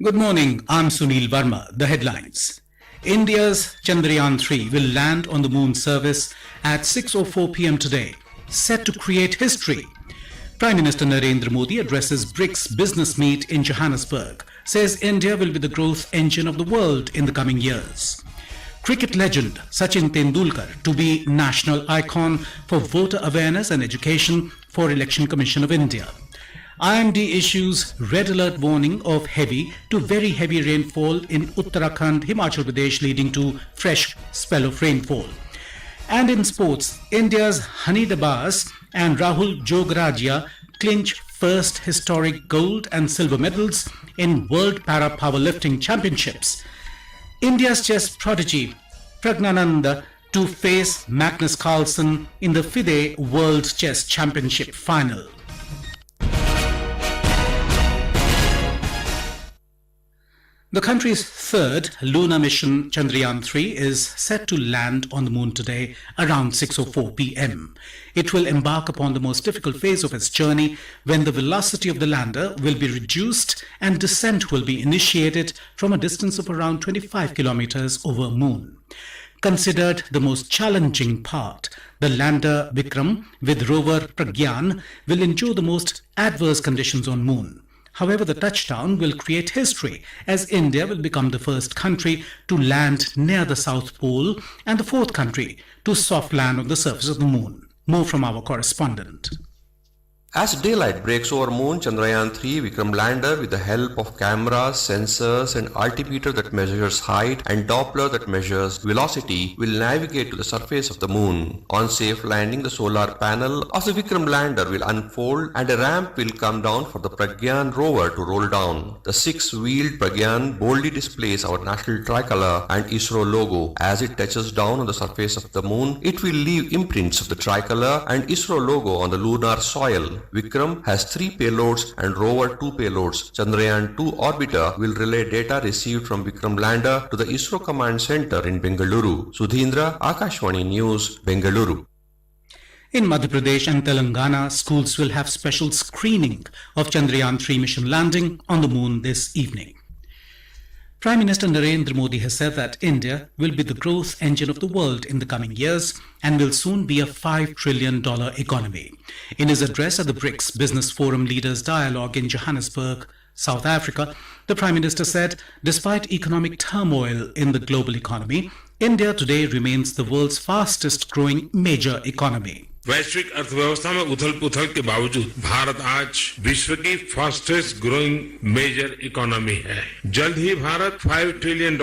Good morning, I'm Sunil Verma. The headlines. India's Chandrayaan-3 will land on the moon surface at 6:04 p.m. today, set to create history. Prime Minister Narendra Modi addresses BRICS Business meet in Johannesburg, says India will be the growth engine of the world in the coming years. Cricket legend Sachin Tendulkar to be national icon for voter awareness and education for Election Commission of India. IMD issues red alert warning of heavy to very heavy rainfall in Uttarakhand, Himachal Pradesh, leading to fresh spell of rainfall. And in sports, India's Dabas and Rahul Jograjiya clinch first historic gold and silver medals in World Para Powerlifting Championships. India's chess prodigy Praggnanandhaa to face Magnus Carlsen in the FIDE World Chess Championship final. The country's third lunar mission, Chandrayaan-3, is set to land on the moon today around 6:04 p.m. It will embark upon the most difficult phase of its journey when the velocity of the lander will be reduced and descent will be initiated from a distance of around 25 kilometers over moon. Considered the most challenging part, the lander Vikram with rover Pragyan will endure the most adverse conditions on moon. However, the touchdown will create history as India will become the first country to land near the South Pole and the fourth country to soft land on the surface of the moon. More from our correspondent. As daylight breaks over moon, Chandrayaan-3 Vikram lander with the help of cameras, sensors and altimeter that measures height and Doppler that measures velocity will navigate to the surface of the moon. On safe landing, the solar panel of the Vikram lander will unfold and a ramp will come down for the Pragyan rover to roll down. The six-wheeled Pragyan boldly displays our national tricolor and ISRO logo. As it touches down on the surface of the moon, it will leave imprints of the tricolor and ISRO logo on the lunar soil. Vikram has 3 payloads and rover 2 payloads. Chandrayaan-2 orbiter will relay data received from Vikram lander to the ISRO command center in Bengaluru. Sudhindra, Akashvani News, Bengaluru. In Madhya Pradesh and Telangana, schools will have special screening of Chandrayaan-3 mission landing on the moon this evening. Prime Minister Narendra Modi has said that India will be the growth engine of the world in the coming years and will soon be a $5 trillion economy. In his address at the BRICS Business Forum Leaders Dialogue in Johannesburg, South Africa, the Prime Minister said, despite economic turmoil in the global economy, India today remains the world's fastest growing major economy. वैश्विक अर्थव्यवस्था में उथल-पुथल के बावजूद भारत आज विश्व की fastest growing major economy है। जल्द ही भारत $5 ट्रिलियन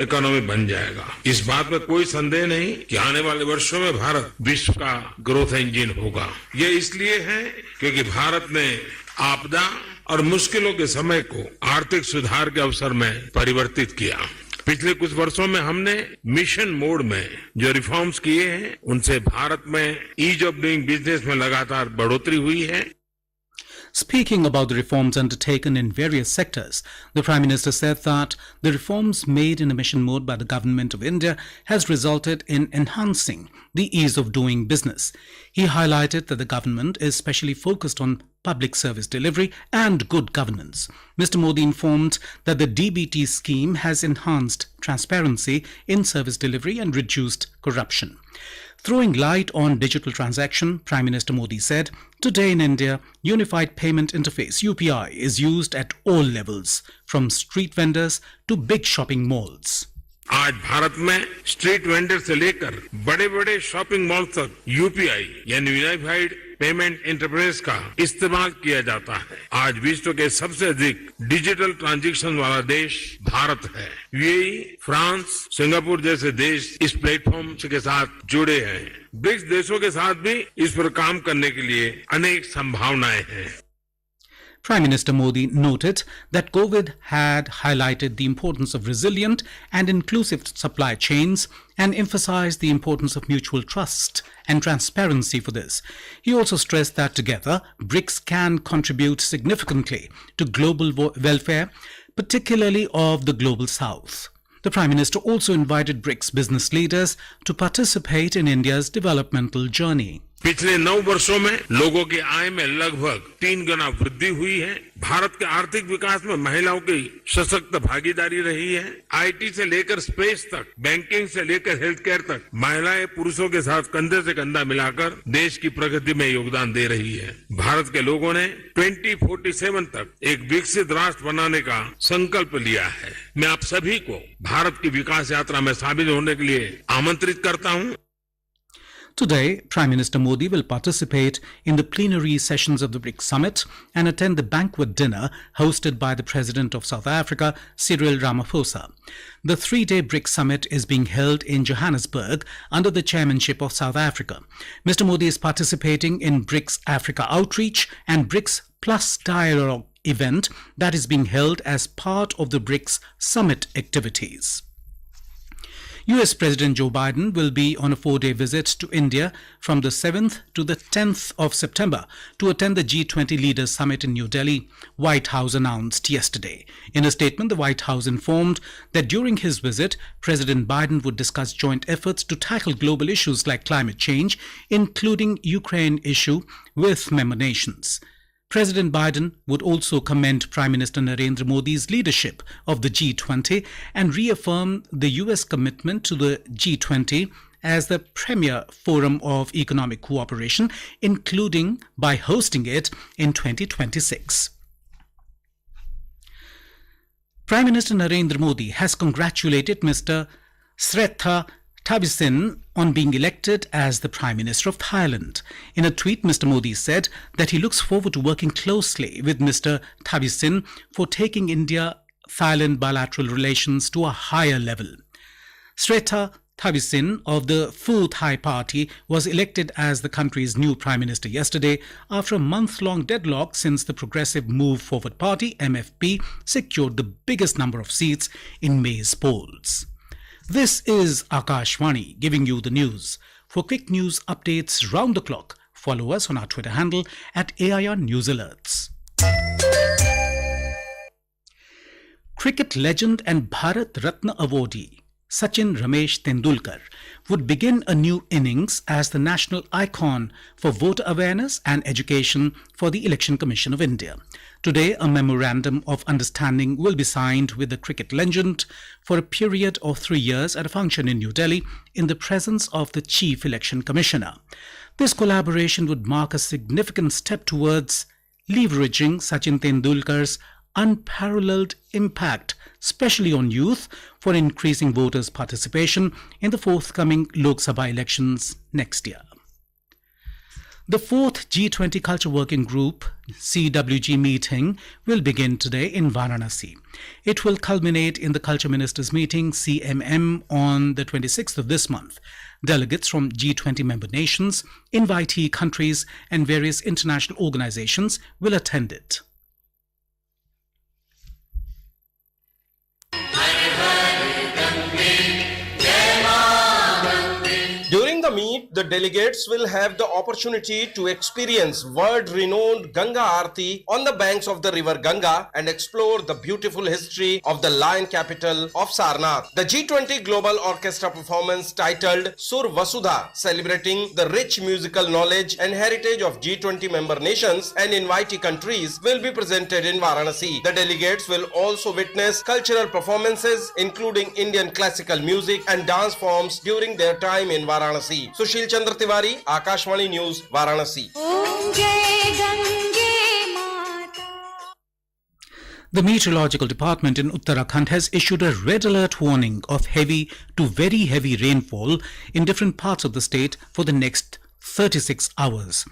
इकोनॉमी बन जाएगा। इस बात में कोई संदेह नहीं कि आने वाले वर्षों में भारत विश्व का ग्रोथ इंजन होगा। ये इसलिए है क्योंकि भारत ने आपदा और मुश्किलों के समय को आर्थिक सुधार के अवसर में परिवर्तित किया। पिछले कुछ वर्षों में हमने मिशन मोड में जो रिफॉर्म्स किए हैं उनसे भारत में ईज ऑफ डूइंग बिजनेस में लगातार बढ़ोतरी हुई है। Speaking about the reforms undertaken in various sectors, the Prime Minister said that the reforms made in a mission mode by the Government of India has resulted in enhancing the ease of doing business. He highlighted that the government is specially focused on public service delivery and good governance. Mr. Modi informed that the DBT scheme has enhanced transparency in service delivery and reduced corruption. Throwing light on digital transaction, Prime Minister Modi said, today in India, Unified Payment Interface UPI is used at all levels, from street vendors to big shopping malls. आज भारत में street vendor से लेकर बड़े-बड़े shopping mall तक UPI यानी unified payment interface का इस्तेमाल किया जाता है। आज विश्व के सबसे अधिक डिजिटल ट्रांजैक्शन वाला देश भारत है। यूएई, फ्रांस, सिंगापुर जैसे देश इस प्लेटफॉर्म के साथ जुड़े हैं। ब्रिक्स देशों के साथ भी इस पर काम करने के लिए अनेक संभावनाएं हैं। Prime Minister Modi noted that COVID had highlighted the importance of resilient and inclusive supply chains and emphasized the importance of mutual trust and transparency for this. He also stressed that together, BRICS can contribute significantly to global welfare, particularly of the Global South. The Prime Minister also invited BRICS business leaders to participate in India's developmental journey. पिछले 9 वर्षों में लोगों की आय में लगभग 3 गुना वृद्धि हुई है। भारत के आर्थिक विकास में महिलाओं की सशक्त भागीदारी रही है। आईटी से लेकर स्पेस तक, बैंकिंग से लेकर हेल्थ केयर तक महिलाएं पुरुषों के साथ कंधे से कंधा मिलाकर देश की प्रगति में योगदान दे रही है। भारत के लोगों ने 2047 तक एक विकसित राष्ट्र बनाने का संकल्प लिया है। मैं आप सभी को भारत की विकास यात्रा में शामिल होने के लिए आमंत्रित करता हूं। Today, Prime Minister Modi will participate in the plenary sessions of the BRICS Summit and attend the banquet dinner hosted by the President of South Africa, Cyril Ramaphosa. The 3-day BRICS Summit is being held in Johannesburg under the chairmanship of South Africa. Mr. Modi is participating in BRICS Africa Outreach and BRICS Plus Dialogue event that is being held as part of the BRICS Summit activities. US President Joe Biden will be on a 4-day visit to India from the 7th to the 10th of September to attend the G20 Leaders Summit in New Delhi, White House announced yesterday. In a statement, the White House informed that during his visit, President Biden would discuss joint efforts to tackle global issues like climate change, including Ukraine issue, with member nations. President Biden would also commend Prime Minister Narendra Modi's leadership of the G20 and reaffirm the US commitment to the G20 as the premier forum of economic cooperation, including by hosting it in 2026. Prime Minister Narendra Modi has congratulated Mr. Srettha Thavisin on being elected as the Prime Minister of Thailand. In a tweet, Mr. Modi said that he looks forward to working closely with Mr. Thavisin for taking India-Thailand bilateral relations to a higher level. Srettha Thavisin of the Pheu Thai Party was elected as the country's new Prime Minister yesterday after a month-long deadlock since the Progressive Move Forward Party, MFP, secured the biggest number of seats in May's polls. This is Akashvani giving you the news. For quick news updates round the clock, follow us on our Twitter handle at AIR News Alerts. Cricket legend and Bharat Ratna awardee Sachin Tendulkar would begin a new innings as the national icon for voter awareness and education for the Election Commission of India. Today, a memorandum of understanding will be signed with the cricket legend for a period of 3 years at a function in New Delhi in the presence of the Chief Election Commissioner. This collaboration would mark a significant step towards leveraging Sachin Tendulkar's unparalleled impact, especially on youth, for increasing voters' participation in the forthcoming Lok Sabha elections next year. The 4th G20 Culture Working Group CWG meeting will begin today in Varanasi. It will culminate in the Culture Ministers meeting CMM on the 26th of this month. Delegates from G20 member nations, invitee countries and various international organizations will attend it. During the meet, the delegates will have the opportunity to experience world-renowned Ganga Aarti on the banks of the river Ganga and explore the beautiful history of the lion capital of Sarnath. The G20 Global Orchestra performance titled Sur Vasudha, celebrating the rich musical knowledge and heritage of G20 member nations and invitee countries, will be presented in Varanasi. The delegates will also witness cultural performances including Indian classical music and dance forms during their time in Varanasi. Sushil Chandra Tiwari, Akashvani News, Varanasi. The Meteorological Department in Uttarakhand has issued a red alert warning of heavy to very heavy rainfall in different parts of the state for the next 36 hours.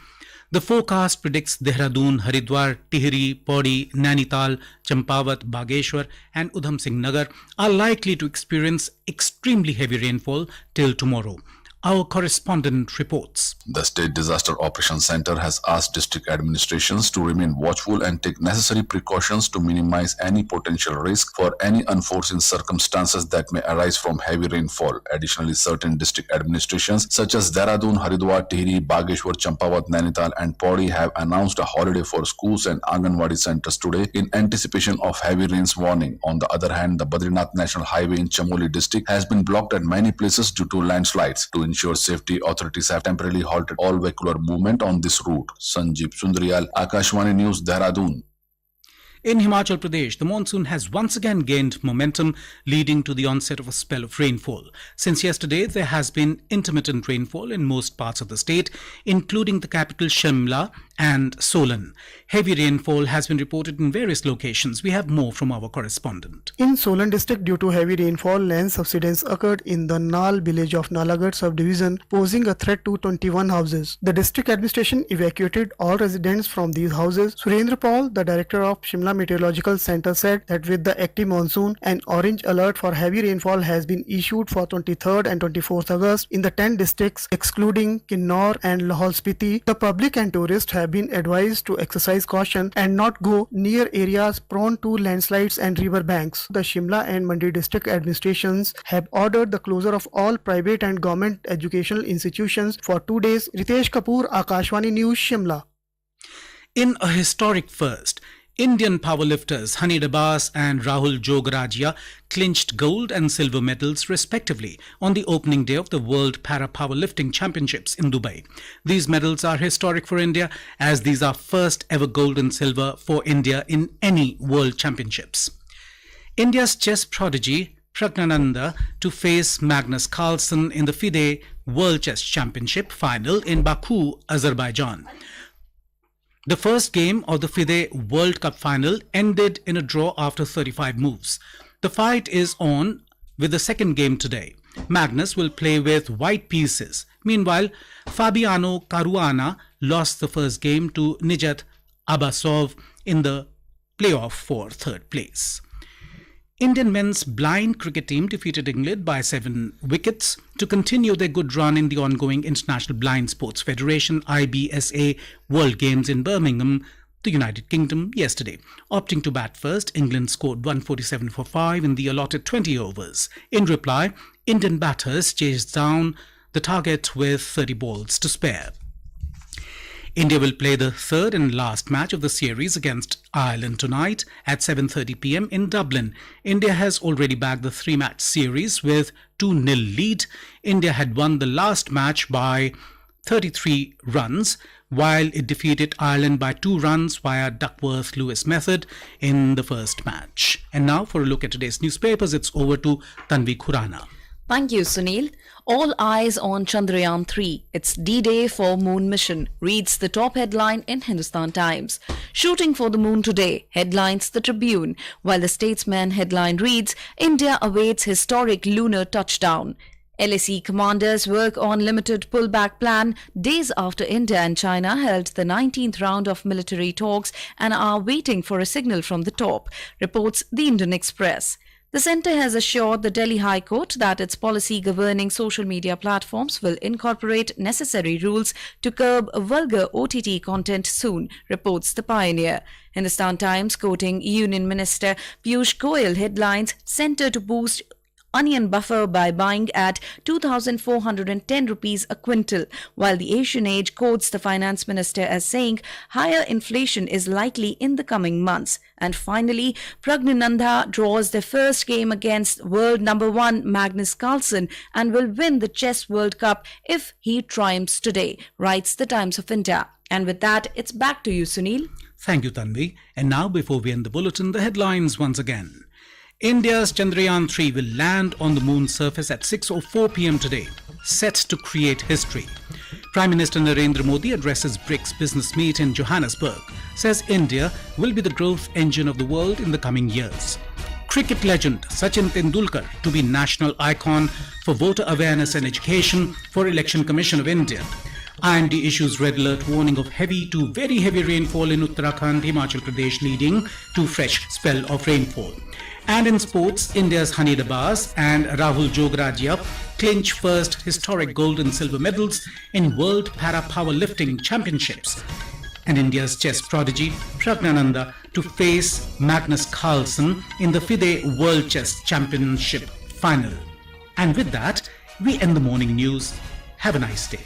The forecast predicts Dehradun, Haridwar, Tihri, Pauri, Nainital, Champawat, Bageshwar and Udham Singh Nagar are likely to experience extremely heavy rainfall till tomorrow. Our correspondent reports. The State Disaster Operations Center has asked district administrations to remain watchful and take necessary precautions to minimize any potential risk for any unforeseen circumstances that may arise from heavy rainfall. Additionally, certain district administrations such as Dehradun, Haridwar, Tihri, Bageshwar, Champawat, Nainital and Pauri have announced a holiday for schools and Anganwadi centers today in anticipation of heavy rains warning. On the other hand, the Badrinath National Highway in Chamoli district has been blocked at many places due to landslides. To ensure safety, authorities have temporarily halted all vehicular movement on this route. Sanjeev Sundaryal, Akashvani News, Dehradun. In Himachal Pradesh, the monsoon has once again gained momentum, leading to the onset of a spell of rainfall. Since yesterday, there has been intermittent rainfall in most parts of the state, including the capital Shimla and Solan. Heavy rainfall has been reported in various locations. We have more from our correspondent. In Solan district, due to heavy rainfall, land subsidence occurred in the Nal village of Nalagarh subdivision, posing a threat to 21 houses. The district administration evacuated all residents from these houses. Surendra Paul, the director of Shimla Meteorological Center, said that with the active monsoon, an orange alert for heavy rainfall has been issued for 23rd and 24th August in the 10 districts excluding Kinnaur and Lahaul Spiti. The public and tourists have been advised to exercise caution and not go near areas prone to landslides and river banks. The Shimla and Mandi district administrations have ordered the closure of all private and government educational institutions for 2 days. Ritesh Kapoor, Akashvani News, Shimla. In a historic first, Indian powerlifters Hani Dabas and Rahul Jograjiya clinched gold and silver medals respectively on the opening day of the World Para Powerlifting Championships in Dubai. These medals are historic for India as these are first ever gold and silver for India in any World Championships. India's chess prodigy Praggnanandhaa to face Magnus Carlsen in the FIDE World Chess Championship final in Baku, Azerbaijan. The first game of the FIDE World Cup final ended in a draw after 35 moves. The fight is on with the second game today. Magnus will play with white pieces. Meanwhile, Fabiano Caruana lost the first game to Nijat Abbasov in the playoff for third place. Indian men's blind cricket team defeated England by 7 wickets to continue their good run in the ongoing International Blind Sports Federation IBSA World Games in Birmingham, the United Kingdom, yesterday. Opting to bat first, England scored 147 for 5 in the allotted 20 overs. In reply, Indian batters chased down the target with 30 balls to spare. India will play the third and last match of the series against Ireland tonight at 7:30 p.m. in Dublin. India has already bagged the 3-match series with 2-0 lead. India had won the last match by 33 runs, while it defeated Ireland by 2 runs via Duckworth-Lewis method in the first match. And now for a look at today's newspapers, it's over to Tanvi Khurana. Thank you, Sunil. All eyes on Chandrayaan-3. It's D-Day for Moon mission, reads the top headline in Hindustan Times. Shooting for the moon today, headlines the Tribune, while the Statesman headline reads, India awaits historic lunar touchdown. LAC commanders work on limited pullback plan days after India and China held the 19th round of military talks and are waiting for a signal from the top, reports the Indian Express. The centre has assured the Delhi High Court that its policy governing social media platforms will incorporate necessary rules to curb vulgar OTT content soon, reports the Pioneer. Hindustan Times, quoting Union Minister Piyush Goyal, headlines, centre to boost onion buffer by buying at 2,410 rupees a quintal, while the Asian Age quotes the finance minister as saying higher inflation is likely in the coming months. And finally, Praggnanandhaa draws their first game against world number 1 Magnus Carlsen and will win the Chess World Cup if he triumphs today, writes the Times of India. And with that, it's back to you, Sunil. Thank you, Tanvi. And now, before we end the bulletin, the headlines once again. India's Chandrayaan-3 will land on the moon's surface at 6:04 p.m. today, set to create history. Prime Minister Narendra Modi addresses BRICS Business meet in Johannesburg, says India will be the growth engine of the world in the coming years. Cricket legend Sachin Tendulkar to be national icon for voter awareness and education for Election Commission of India. IMD issues red alert warning of heavy to very heavy rainfall in Uttarakhand, Himachal Pradesh, leading to fresh spell of rainfall. And in sports, India's Hani Dabas and Rahul Jograjiya clinch first historic gold and silver medals in World Para Powerlifting Championships. And India's chess prodigy Praggnanandhaa to face Magnus Carlsen in the FIDE World Chess Championship final. And with that, we end the morning news. Have a nice day.